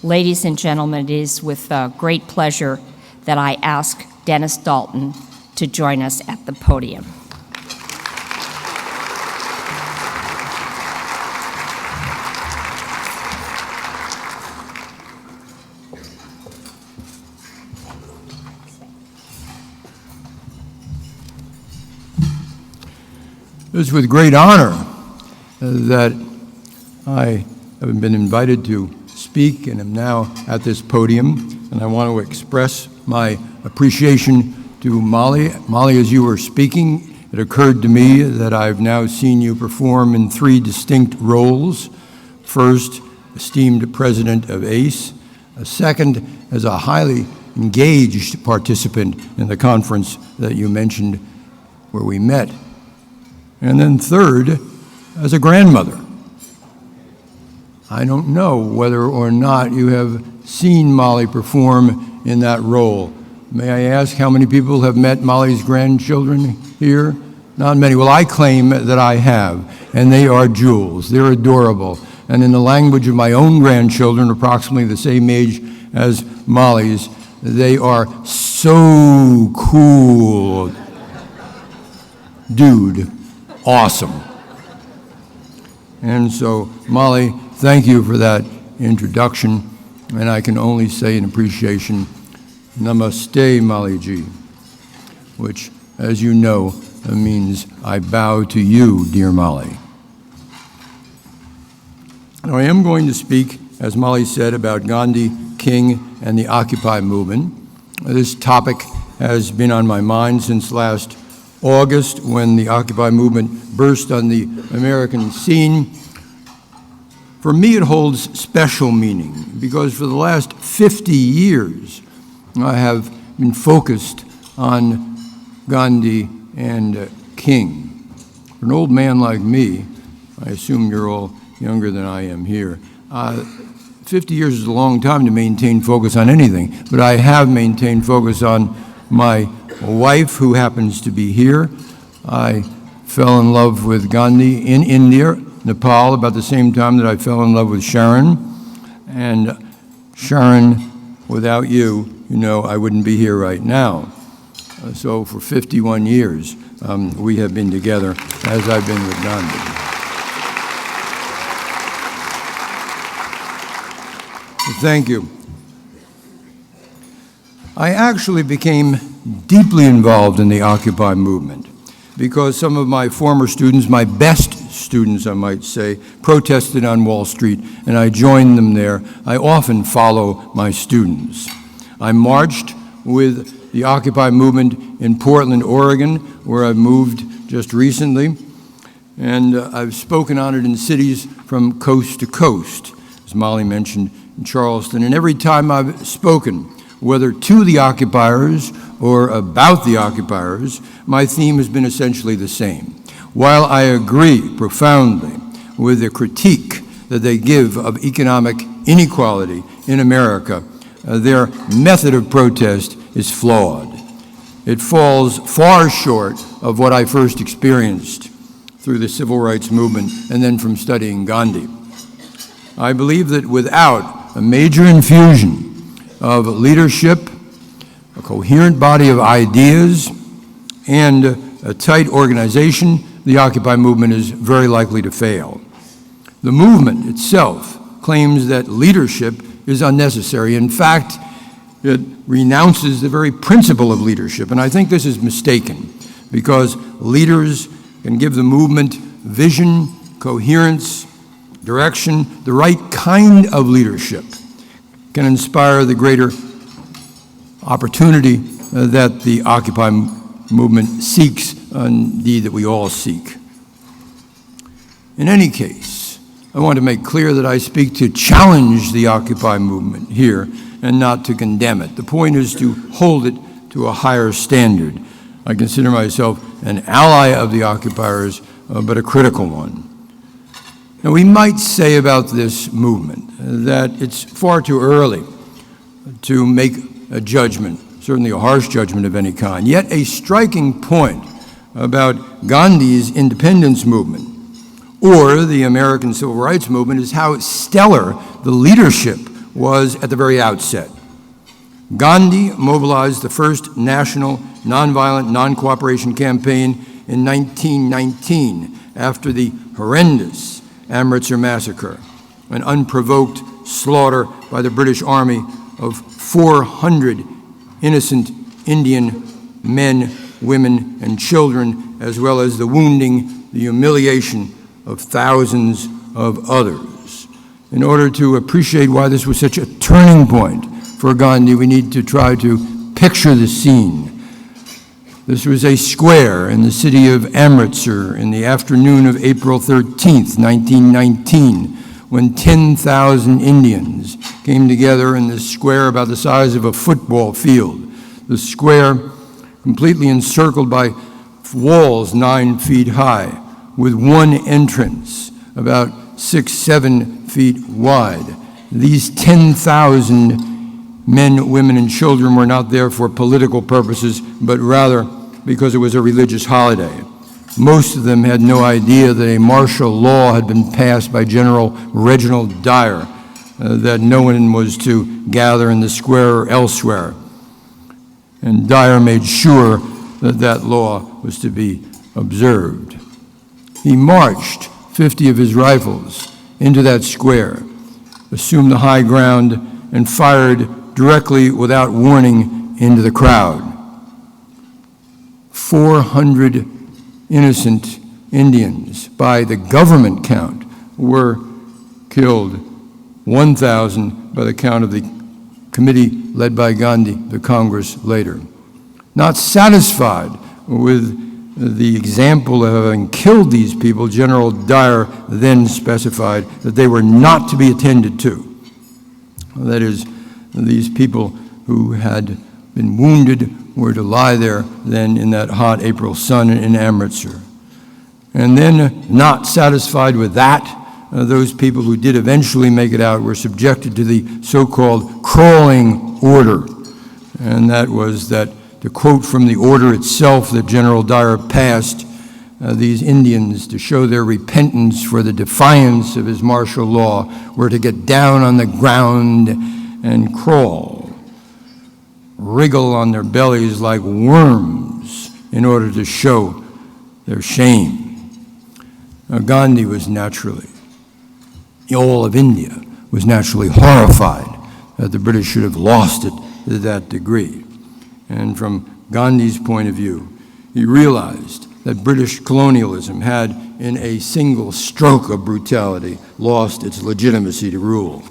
Ladies and gentlemen, it is with great pleasure that I ask Dennis Dalton to join us at the podium. It's with great honor that I have been invited to speak and am now at this podium, and I want to express my appreciation to Molly. Molly, as you were speaking, it occurred to me that I've now seen you perform in 3 distinct roles. First, esteemed president of ACE. Second, as a highly engaged participant in the conference that you mentioned where we met. And then third, as a grandmother. I don't know whether or not you have seen Molly perform in that role. May I ask how many people have met Molly's grandchildren here? Not many. Well, I claim that I have, and they are jewels. They're adorable. And in the language of my own grandchildren, approximately the same age as Molly's, they are so cool. Dude. Awesome. And so, Molly, thank you for that introduction, and I can only say in appreciation, Namaste, Molly G, which, as you know, means I bow to you, dear Molly. Now, I am going to speak, as Molly said, about Gandhi, King, and the Occupy movement. This topic has been on my mind since last August, when the Occupy movement burst on the American scene. For me, it holds special meaning because for the last 50 years, I have been focused on Gandhi and King. For an old man like me, I assume you're all younger than I am here, 50 years is a long time to maintain focus on anything, but I have maintained focus on my wife, who happens to be here. I fell in love with Gandhi in India, Nepal, about the same time that I fell in love with Sharon. And Sharon, without you, you know, I wouldn't be here right now. So for 51 years, we have been together, as I've been with Gandhi. Thank you. I actually became deeply involved in the Occupy movement because some of my former students, my best students, I might say, protested on Wall Street, and I joined them there. I often follow my students. I marched with the Occupy movement in Portland, Oregon, where I moved just recently, and I've spoken on it in cities from coast to coast, as Molly mentioned, in Charleston, and every time I've spoken, whether to the occupiers or about the occupiers, my theme has been essentially the same. While I agree profoundly with the critique that they give of economic inequality in America, their method of protest is flawed. It falls far short of what I first experienced through the civil rights movement and then from studying Gandhi. I believe that without a major infusion of leadership, a coherent body of ideas, and a tight organization, the Occupy movement is very likely to fail. The movement itself claims that leadership is unnecessary. In fact, it renounces the very principle of leadership, and I think this is mistaken because leaders can give the movement vision, coherence, direction. The right kind of leadership can inspire the greater opportunity that the Occupy movement seeks, indeed that we all seek. In any case, I want to make clear that I speak to challenge the Occupy movement here and not to condemn it. The point is to hold it to a higher standard. I consider myself an ally of the occupiers, but a critical one. Now, we might say about this movement that it's far too early to make a judgment, certainly a harsh judgment of any kind. Yet a striking point about Gandhi's independence movement or the American civil rights movement is how stellar the leadership was at the very outset. Gandhi mobilized the first national nonviolent non-cooperation campaign in 1919 after the horrendous Amritsar massacre, an unprovoked slaughter by the British Army of 400 innocent Indian men, women, and children, as well as the wounding, the humiliation of thousands of others. In order to appreciate why this was such a turning point for Gandhi, we need to try to picture the scene. This was a square in the city of Amritsar in the afternoon of April 13th, 1919, when 10,000 Indians came together in this square about the size of a football field. The square completely encircled by walls 9 feet high, with one entrance about 6-7 feet wide. These 10,000 men, women, and children were not there for political purposes, but rather because it was a religious holiday. Most of them had no idea that a martial law had been passed by General Reginald Dyer, that no one was to gather in the square or elsewhere. And Dyer made sure that that law was to be observed. He marched 50 of his rifles into that square, assumed the high ground, and fired directly without warning into the crowd. 400 innocent Indians, by the government count, were killed. 1,000 by the count of the committee led by Gandhi, the Congress later. Not satisfied with the example of having killed these people, General Dyer then specified that they were not to be attended to. That is, these people who had been wounded were to lie there then in that hot April sun in Amritsar. And then, not satisfied with that, those people who did eventually make it out were subjected to the so-called crawling order. And that was that, to quote from the order itself that General Dyer passed, these Indians, to show their repentance for the defiance of his martial law, were to get down on the ground and crawl, wriggle on their bellies like worms in order to show their shame. Now, Gandhi was naturally, all of India was naturally horrified that the British should have lost it to that degree. And from Gandhi's point of view, he realized that British colonialism had, in a single stroke of brutality, lost its legitimacy to rule.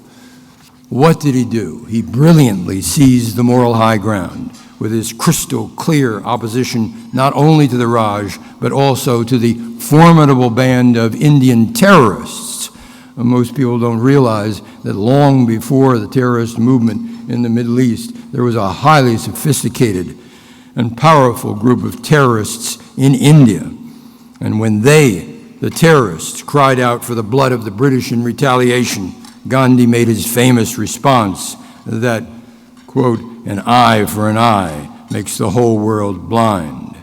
What did he do? He brilliantly seized the moral high ground with his crystal clear opposition not only to the Raj, but also to the formidable band of Indian terrorists. Most people don't realize that long before the terrorist movement in the Middle East, there was a highly sophisticated and powerful group of terrorists in India. And when they, the terrorists, cried out for the blood of the British in retaliation, Gandhi made his famous response that, quote, "an eye for an eye makes the whole world blind."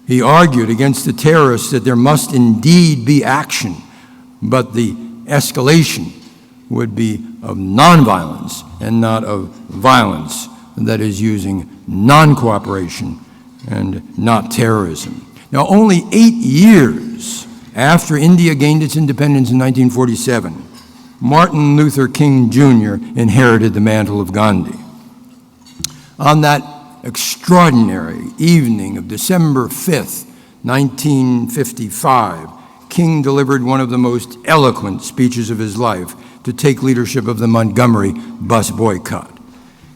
He argued against the terrorists that there must indeed be action, but the escalation would be of nonviolence and not of violence, that is, using non-cooperation and not terrorism. Now, only 8 years after India gained its independence in 1947, Martin Luther King Jr. inherited the mantle of Gandhi. On that extraordinary evening of December 5th, 1955, King delivered one of the most eloquent speeches of his life to take leadership of the Montgomery bus boycott.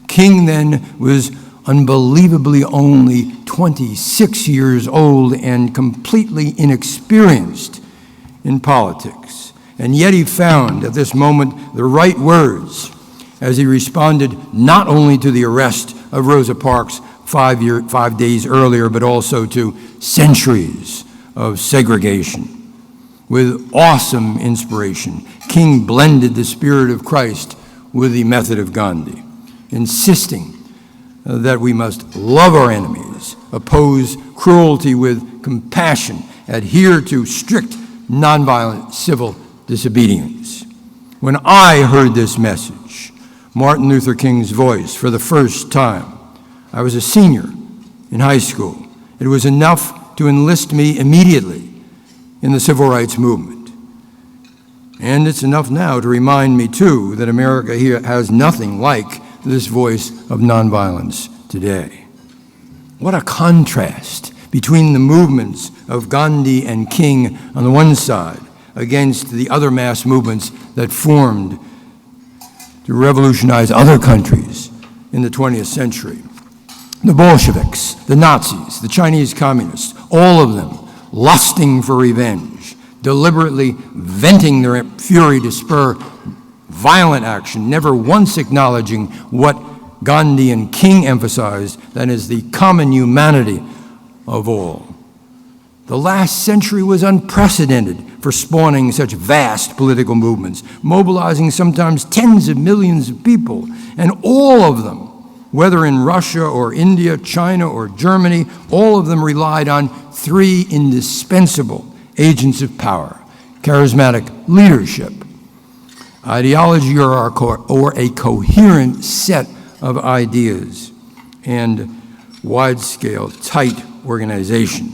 King then was unbelievably only 26 years old and completely inexperienced in politics. And yet he found at this moment the right words as he responded not only to the arrest of Rosa Parks 5 days earlier, but also to centuries of segregation. With awesome inspiration, King blended the spirit of Christ with the method of Gandhi, insisting that we must love our enemies, oppose cruelty with compassion, adhere to strict nonviolent civil disobedience. When I heard this message, Martin Luther King's voice for the first time. I was a senior in high school. It was enough to enlist me immediately in the civil rights movement. And it's enough now to remind me, too, that America here has nothing like this voice of nonviolence today. What a contrast between the movements of Gandhi and King on the one side against the other mass movements that formed to revolutionize other countries in the 20th century. The Bolsheviks, the Nazis, the Chinese communists, all of them lusting for revenge, deliberately venting their fury to spur violent action, never once acknowledging what Gandhi and King emphasized, that is the common humanity of all. The last century was unprecedented for spawning such vast political movements, mobilizing sometimes tens of millions of people, and all of them, whether in Russia or India, China or Germany, all of them relied on three indispensable agents of power: charismatic leadership, ideology or a coherent set of ideas, and wide-scale, tight organization.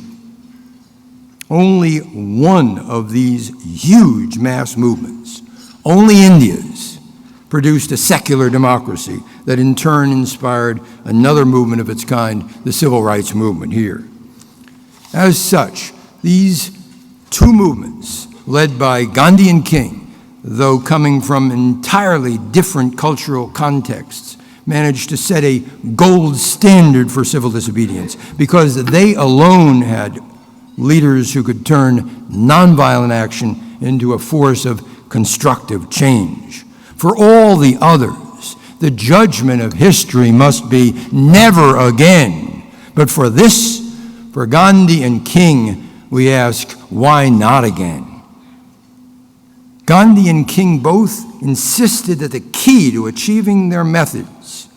Only one of these huge mass movements, only India's, produced a secular democracy that in turn inspired another movement of its kind, the civil rights movement here. As such, these two movements, led by Gandhi and King, though coming from entirely different cultural contexts, managed to set a gold standard for civil disobedience because they alone had leaders who could turn nonviolent action into a force of constructive change. For all the others, the judgment of history must be never again. But for this, for Gandhi and King, we ask, why not again? Gandhi and King both insisted that the key to achieving their methods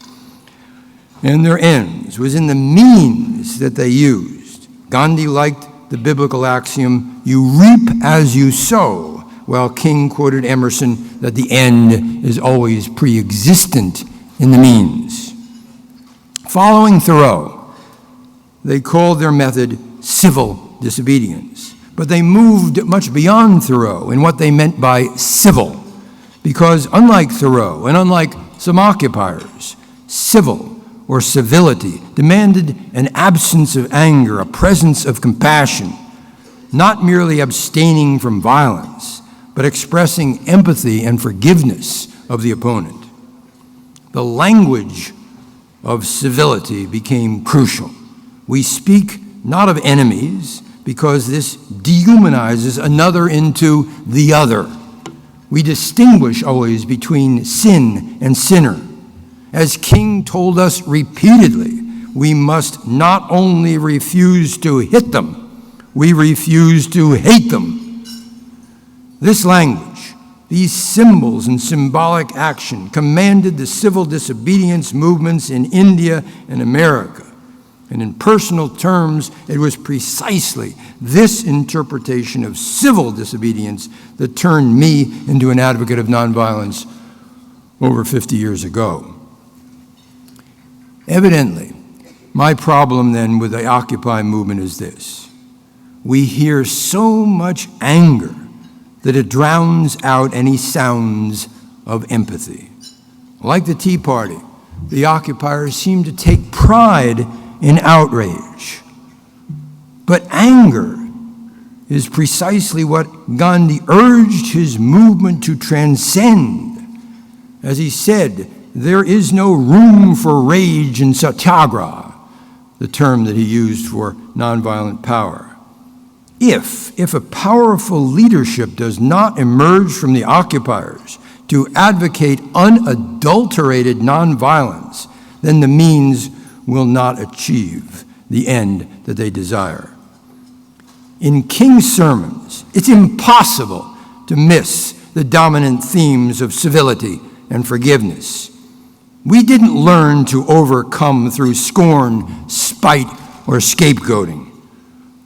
and their ends was in the means that they used. Gandhi liked the biblical axiom, "You reap as you sow," while King quoted Emerson that the end is always pre-existent in the means. Following Thoreau, they called their method civil disobedience, but they moved much beyond Thoreau in what they meant by civil, because unlike Thoreau and unlike some occupiers, civil or civility demanded an absence of anger, a presence of compassion, not merely abstaining from violence, but expressing empathy and forgiveness of the opponent. The language of civility became crucial. We speak not of enemies, because this dehumanizes another into the other. We distinguish always between sin and sinner. As King told us repeatedly, we must not only refuse to hit them, we refuse to hate them. This language, these symbols and symbolic action commanded the civil disobedience movements in India and America. And in personal terms, it was precisely this interpretation of civil disobedience that turned me into an advocate of nonviolence over 50 years ago. Evidently, my problem then with the Occupy movement is this. We hear so much anger that it drowns out any sounds of empathy. Like the Tea Party, the occupiers seem to take pride in outrage. But anger is precisely what Gandhi urged his movement to transcend. As he said, there is no room for rage in satyagraha, the term that he used for nonviolent power. If a powerful leadership does not emerge from the occupiers to advocate unadulterated nonviolence, then the means will not achieve the end that they desire. In King's sermons, it's impossible to miss the dominant themes of civility and forgiveness. We didn't learn to overcome through scorn, spite, or scapegoating.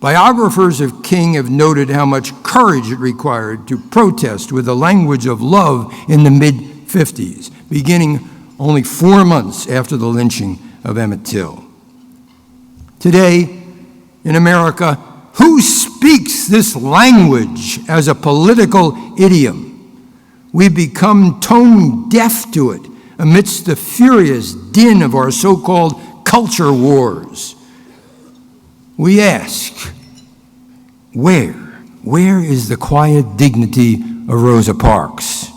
Biographers of King have noted how much courage it required to protest with the language of love in the mid-50s, beginning only 4 months after the lynching of Emmett Till. Today, in America, who speaks this language as a political idiom? We become tone deaf to it amidst the furious din of our so-called culture wars. We ask, where is the quiet dignity of Rosa Parks?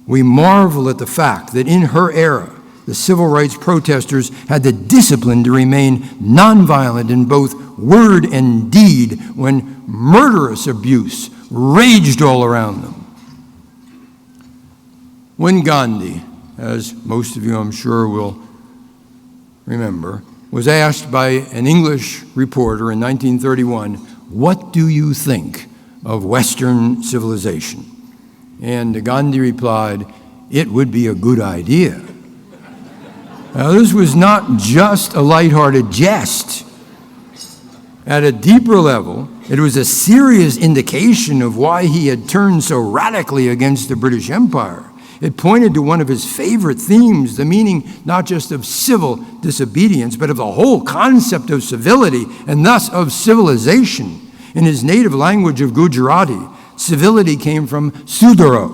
We marvel at the fact that in her era, the civil rights protesters had the discipline to remain nonviolent in both word and deed when murderous abuse raged all around them. When Gandhi, as most of you I'm sure will remember, was asked by an English reporter in 1931, "What do you think of Western civilization?" And Gandhi replied, "It would be a good idea." Now, this was not just a lighthearted jest. At a deeper level, it was a serious indication of why he had turned so radically against the British Empire. It pointed to one of his favorite themes, the meaning not just of civil disobedience, but of the whole concept of civility and thus of civilization. In his native language of Gujarati, civility came from sudaro,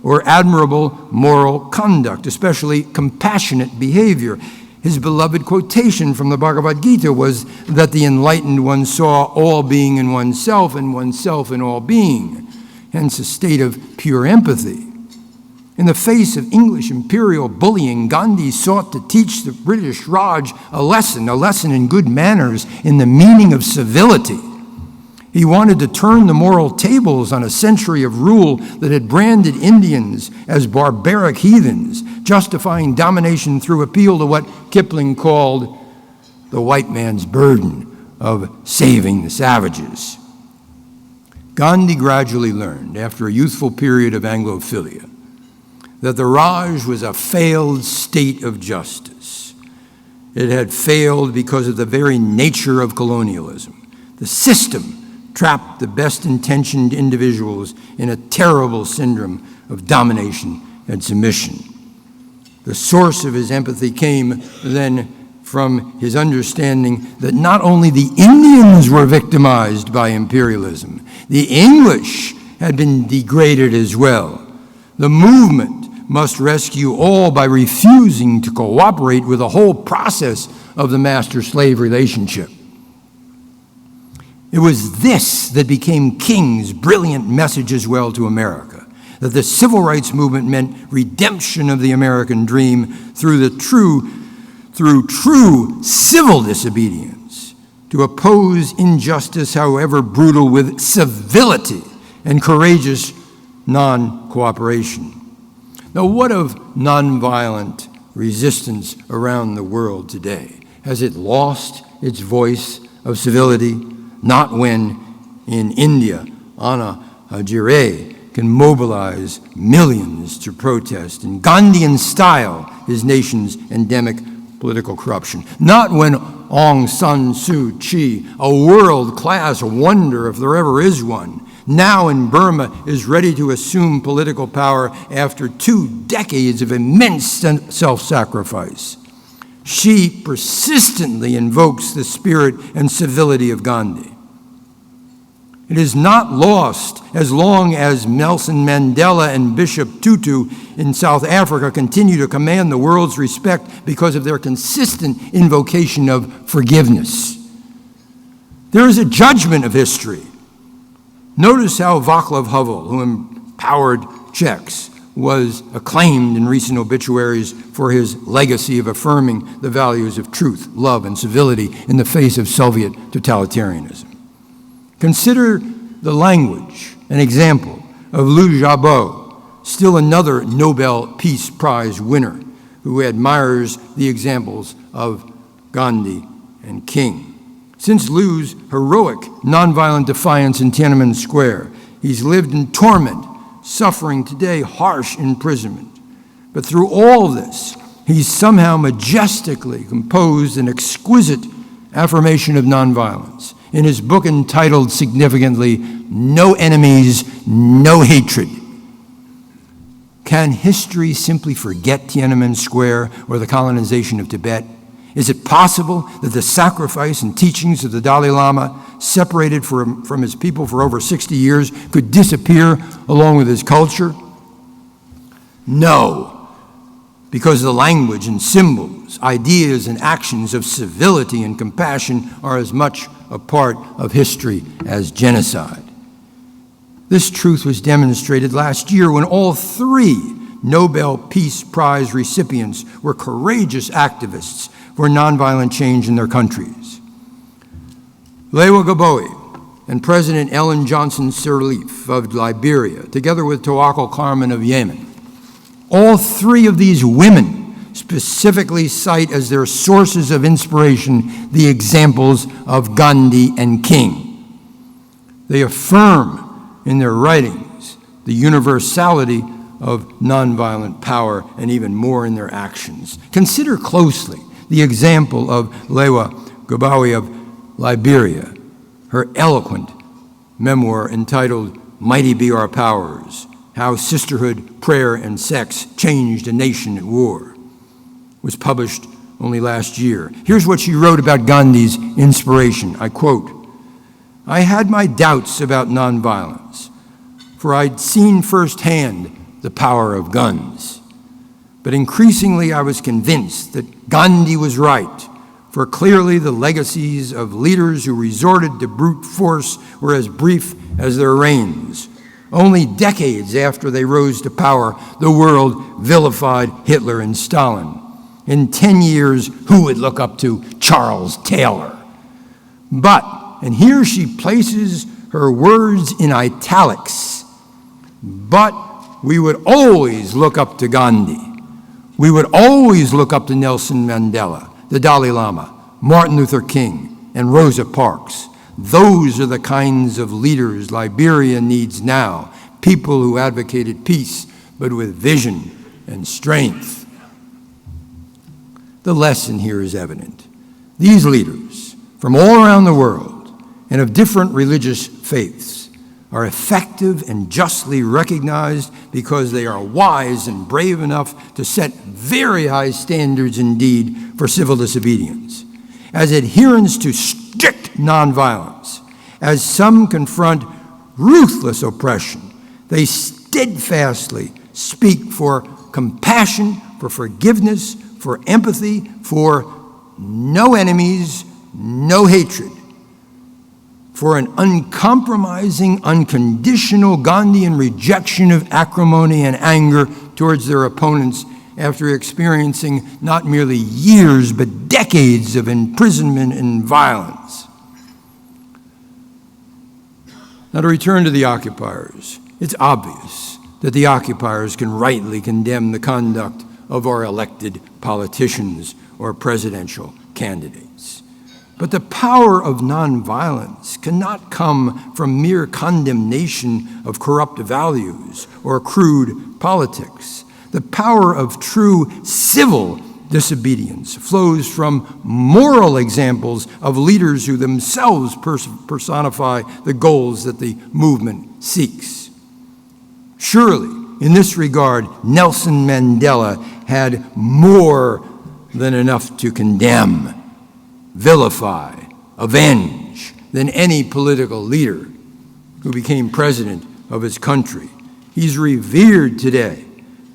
or admirable moral conduct, especially compassionate behavior. His beloved quotation from the Bhagavad Gita was that the enlightened one saw all being in oneself and oneself in all being, hence a state of pure empathy. In the face of English imperial bullying, Gandhi sought to teach the British Raj a lesson in good manners, in the meaning of civility. He wanted to turn the moral tables on a century of rule that had branded Indians as barbaric heathens, justifying domination through appeal to what Kipling called the white man's burden of saving the savages. Gandhi gradually learned, after a youthful period of Anglophilia, that the Raj was a failed state of justice. It had failed because of the very nature of colonialism. The system trapped the best-intentioned individuals in a terrible syndrome of domination and submission. The source of his empathy came then from his understanding that not only the Indians were victimized by imperialism, the English had been degraded as well. The movement must rescue all by refusing to cooperate with the whole process of the master-slave relationship. It was this that became King's brilliant message as well to America, that the civil rights movement meant redemption of the American dream through true civil disobedience, to oppose injustice, however brutal, with civility and courageous non-cooperation. Now, what of nonviolent resistance around the world today? Has it lost its voice of civility? Not when, in India, Anna Hazare can mobilize millions to protest in Gandhian style his nation's endemic political corruption. Not when Aung San Suu Kyi, a world-class wonder if there ever is one, now in Burma is ready to assume political power after 2 decades of immense self-sacrifice. She persistently invokes the spirit and civility of Gandhi. It is not lost as long as Nelson Mandela and Bishop Tutu in South Africa continue to command the world's respect because of their consistent invocation of forgiveness. There is a judgment of history. Notice how Václav Havel, who empowered Czechs, was acclaimed in recent obituaries for his legacy of affirming the values of truth, love, and civility in the face of Soviet totalitarianism. Consider the language and example of Liu Xiaobo, still another Nobel Peace Prize winner who admires the examples of Gandhi and King. Since Liu's heroic nonviolent defiance in Tiananmen Square, he's lived in torment, suffering today harsh imprisonment. But through all this, he's somehow majestically composed an exquisite affirmation of nonviolence in his book entitled significantly, No Enemies, No Hatred. Can history simply forget Tiananmen Square or the colonization of Tibet? Is it possible that the sacrifice and teachings of the Dalai Lama, separated from his people for over 60 years, could disappear along with his culture? No, because the language and symbols, ideas and actions of civility and compassion are as much a part of history as genocide. This truth was demonstrated last year when all three Nobel Peace Prize recipients were courageous activists for nonviolent change in their countries. Lewa Gbowe and President Ellen Johnson Sirleaf of Liberia, together with Tawakkol Karman of Yemen. All three of these women specifically cite as their sources of inspiration the examples of Gandhi and King. They affirm in their writings the universality of nonviolent power, and even more in their actions. Consider closely the example of Lewa Gbowe of Liberia, her eloquent memoir entitled Mighty Be Our Powers, How Sisterhood, Prayer, and Sex Changed a Nation at War, was published only last year. Here's what she wrote about Gandhi's inspiration. I quote, "I had my doubts about nonviolence, for I'd seen firsthand the power of guns. But increasingly I was convinced that Gandhi was right, for clearly the legacies of leaders who resorted to brute force were as brief as their reigns. Only decades after they rose to power, the world vilified Hitler and Stalin. In 10 years, who would look up to Charles Taylor? But," and here she places her words in italics, "but we would always look up to Gandhi. We would always look up to Nelson Mandela, the Dalai Lama, Martin Luther King, and Rosa Parks. Those are the kinds of leaders Liberia needs now, people who advocated peace, but with vision and strength." The lesson here is evident. These leaders from all around the world and of different religious faiths are effective and justly recognized because they are wise and brave enough to set very high standards indeed for civil disobedience. As adherents to strict nonviolence, as some confront ruthless oppression, they steadfastly speak for compassion, for forgiveness, for empathy, for no enemies, no hatred, for an uncompromising, unconditional Gandhian rejection of acrimony and anger towards their opponents after experiencing not merely years but decades of imprisonment and violence. Now, to return to the occupiers, it's obvious that the occupiers can rightly condemn the conduct of our elected politicians or presidential candidates. But the power of nonviolence cannot come from mere condemnation of corrupt values or crude politics. The power of true civil disobedience flows from moral examples of leaders who themselves personify the goals that the movement seeks. Surely, in this regard, Nelson Mandela had more than enough to condemn, vilify, avenge than any political leader who became president of his country. He's revered today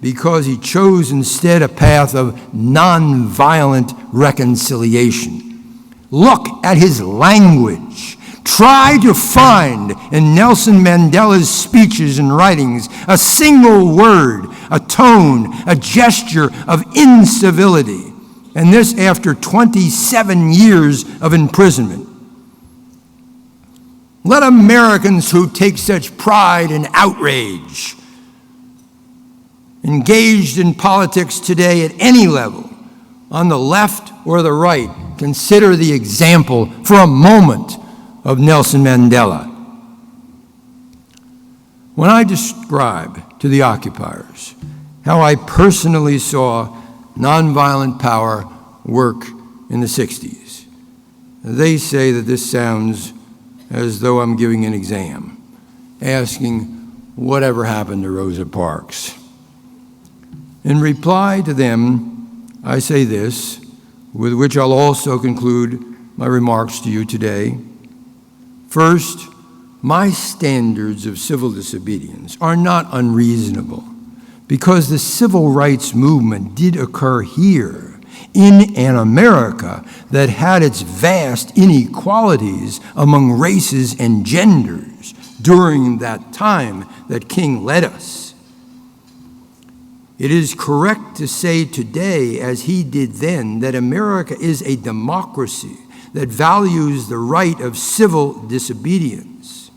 because he chose instead a path of nonviolent reconciliation. Look at his language. Try to find in Nelson Mandela's speeches and writings a single word, a tone, a gesture of incivility. And this after 27 years of imprisonment. Let Americans who take such pride and outrage engaged in politics today at any level, on the left or the right, consider the example for a moment of Nelson Mandela. When I describe to the occupiers how I personally saw nonviolent power work in the 60s, they say that this sounds as though I'm giving an exam, asking whatever happened to Rosa Parks. In reply to them, I say this, with which I'll also conclude my remarks to you today. First, my standards of civil disobedience are not unreasonable, because the civil rights movement did occur here in an America that had its vast inequalities among races and genders during that time that King led us. It is correct to say today, as he did then, that America is a democracy that values the right of civil disobedience.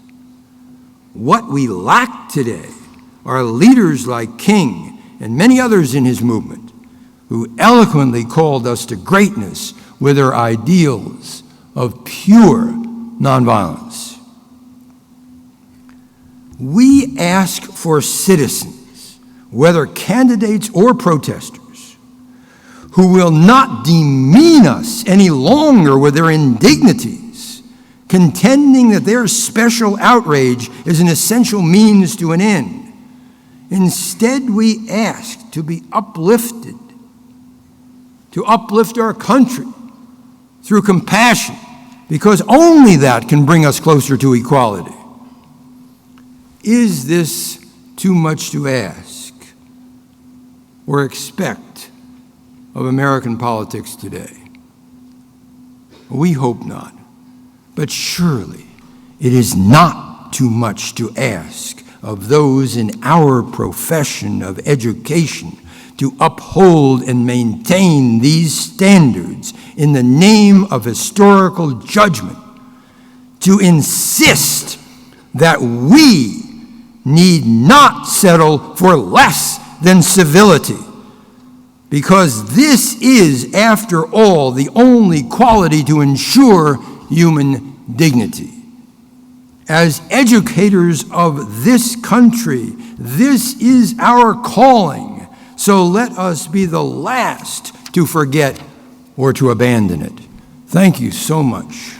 What we lack today are leaders like King and many others in his movement who eloquently called us to greatness with their ideals of pure nonviolence. We ask for citizens, whether candidates or protesters, who will not demean us any longer with their indignities, contending that their special outrage is an essential means to an end. Instead, we ask to be uplifted, to uplift our country through compassion, because only that can bring us closer to equality. Is this too much to ask or expect of American politics today? We hope not. But surely it is not too much to ask of those in our profession of education to uphold and maintain these standards in the name of historical judgment, to insist that we need not settle for less than civility, because this is, after all, the only quality to ensure human dignity. As educators of this country, this is our calling, so let us be the last to forget or to abandon it. Thank you so much.